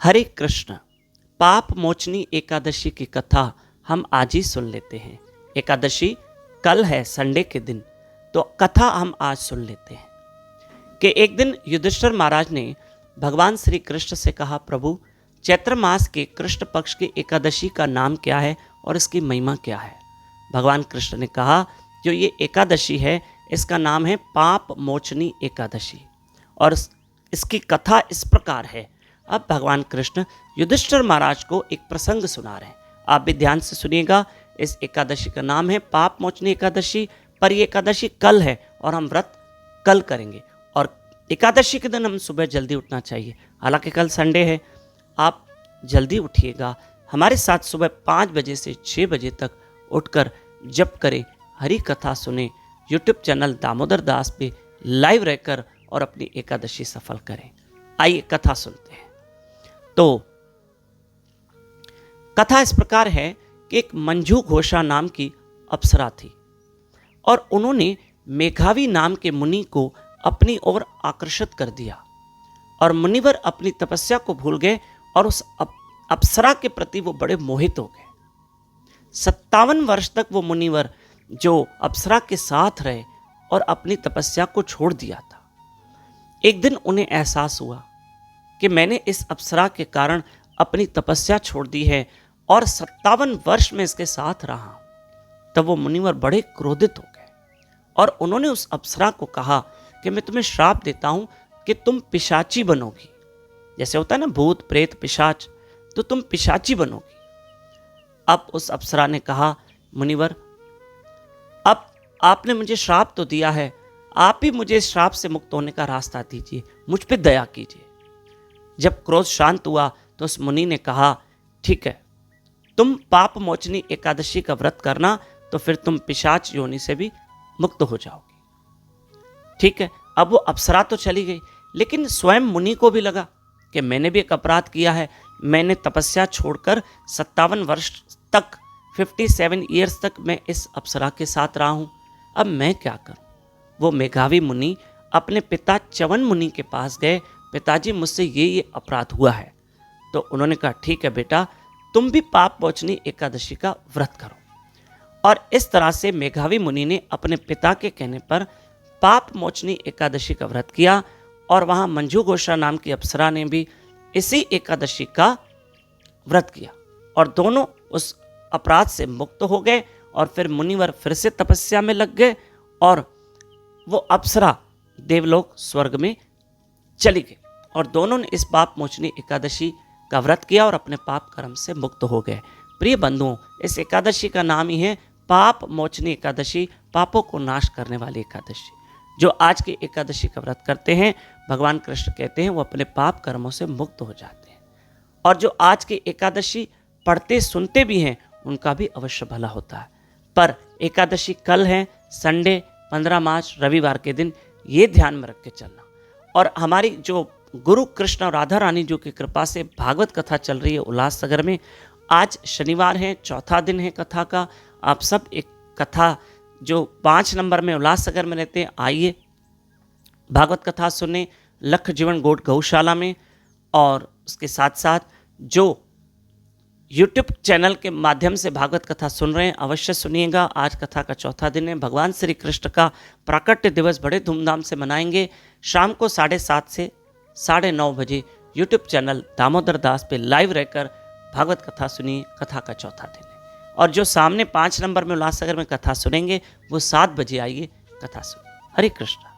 हरे कृष्ण। पाप मोचनी एकादशी की कथा हम आज ही सुन लेते हैं। एकादशी कल है, संडे के दिन, तो कथा हम आज सुन लेते हैं कि एक दिन युधिष्ठिर महाराज ने भगवान श्री कृष्ण से कहा, प्रभु चैत्र मास के कृष्ण पक्ष की एकादशी का नाम क्या है और इसकी महिमा क्या है। भगवान कृष्ण ने कहा, जो ये एकादशी है इसका नाम है पाप मोचनी एकादशी और इसकी कथा इस प्रकार है। अब भगवान कृष्ण युधिष्ठिर महाराज को एक प्रसंग सुना रहे हैं, आप भी ध्यान से सुनिएगा। इस एकादशी का नाम है पाप मोचनी एकादशी, पर यह एकादशी कल है और हम व्रत कल करेंगे। और एकादशी के दिन हम सुबह जल्दी उठना चाहिए, हालांकि कल संडे है। आप जल्दी उठिएगा, हमारे साथ सुबह 5 बजे से 6 बजे तक उठकर जप करें, हरि कथा सुने, यूट्यूब चैनल दामोदर दास पे लाइव रहकर और अपनी एकादशी सफल करें। आइए कथा सुनते हैं। तो कथा इस प्रकार है कि एक मंजू घोषा नाम की अप्सरा थी और उन्होंने मेघावी नाम के मुनि को अपनी ओर आकर्षित कर दिया और मुनिवर अपनी तपस्या को भूल गए और उस अप्सरा के प्रति वो बड़े मोहित हो गए। 57 वर्ष तक वो मुनिवर जो अप्सरा के साथ रहे और अपनी तपस्या को छोड़ दिया था। एक दिन उन्हें एहसास हुआ कि मैंने इस अप्सरा के कारण अपनी तपस्या छोड़ दी है और 57 वर्ष में इसके साथ रहा। तब वो मुनिवर बड़े क्रोधित हो गए और उन्होंने उस अप्सरा को कहा कि मैं तुम्हें श्राप देता हूं कि तुम पिशाची बनोगी। जैसे होता है ना भूत प्रेत पिशाच, तो तुम पिशाची बनोगी। अब उस अप्सरा ने कहा, मुनिवर अब आपने मुझे श्राप तो दिया है, आप ही मुझे इस श्राप से मुक्त होने का रास्ता दीजिए, मुझ पे दया कीजिए। जब क्रोध शांत हुआ तो उस मुनि ने कहा, ठीक है, तुम पाप मोचनी एकादशी का व्रत करना तो फिर तुम पिशाच योनि से भी मुक्त हो जाओगे। ठीक है। अब वो अप्सरा तो चली गई, लेकिन स्वयं मुनि को भी लगा कि मैंने भी एक अपराध किया है। मैंने तपस्या छोड़कर 57 वर्ष तक 57 ईयर्स तक मैं इस अप्सरा के साथ रहा हूं। अब मैं क्या करूं। वो मेघावी मुनि अपने पिता च्यवन मुनि के पास गए, पिताजी मुझसे ये अपराध हुआ है। तो उन्होंने कहा, ठीक है बेटा, तुम भी पाप मोचनी एकादशी का व्रत करो। और इस तरह से मेघावी मुनि ने अपने पिता के कहने पर पाप मोचनी एकादशी का व्रत किया और वहां मंजू घोषा नाम की अप्सरा ने भी इसी एकादशी का व्रत किया और दोनों उस अपराध से मुक्त हो गए। और फिर मुनिवर फिर से तपस्या में लग गए और वो अप्सरा देवलोक स्वर्ग में चली गई और दोनों ने इस पाप मोचनी एकादशी का व्रत किया और अपने पाप कर्म से मुक्त हो गए। प्रिय बंधुओं, इस एकादशी का नाम ही है पाप मोचनी एकादशी, पापों को नाश करने वाली एकादशी। जो आज की एकादशी का व्रत करते हैं, भगवान कृष्ण कहते हैं वो अपने पाप कर्मों से मुक्त हो जाते हैं। और जो आज की एकादशी पढ़ते सुनते भी हैं, उनका भी अवश्य भला होता है। पर एकादशी कल है, संडे 15 मार्च रविवार के दिन, ये ध्यान में रख के चलना। और हमारी जो गुरु कृष्ण और राधा रानी जो की कृपा से भागवत कथा चल रही है उल्लासनगर में, आज शनिवार है, चौथा दिन है कथा का। आप सब एक कथा जो 5 नंबर में उल्लासनगर में रहते हैं, आइए भागवत कथा सुने लख जीवन गोट गौशाला में। और उसके साथ साथ जो यूट्यूब चैनल के माध्यम से भागवत कथा सुन रहे हैं, अवश्य सुनिएगा। आज कथा का चौथा दिन है। भगवान श्री कृष्ण का प्राकट्य दिवस बड़े धूमधाम से मनाएंगे। शाम को 7:30 से 9:30 बजे यूट्यूब चैनल दामोदर दास पे लाइव रहकर भागवत कथा सुनिए। कथा का चौथा दिन है। और जो सामने 5 नंबर में उल्लासनगर में कथा सुनेंगे, वो 7 बजे आइए, कथा सुनिए। हरे कृष्ण।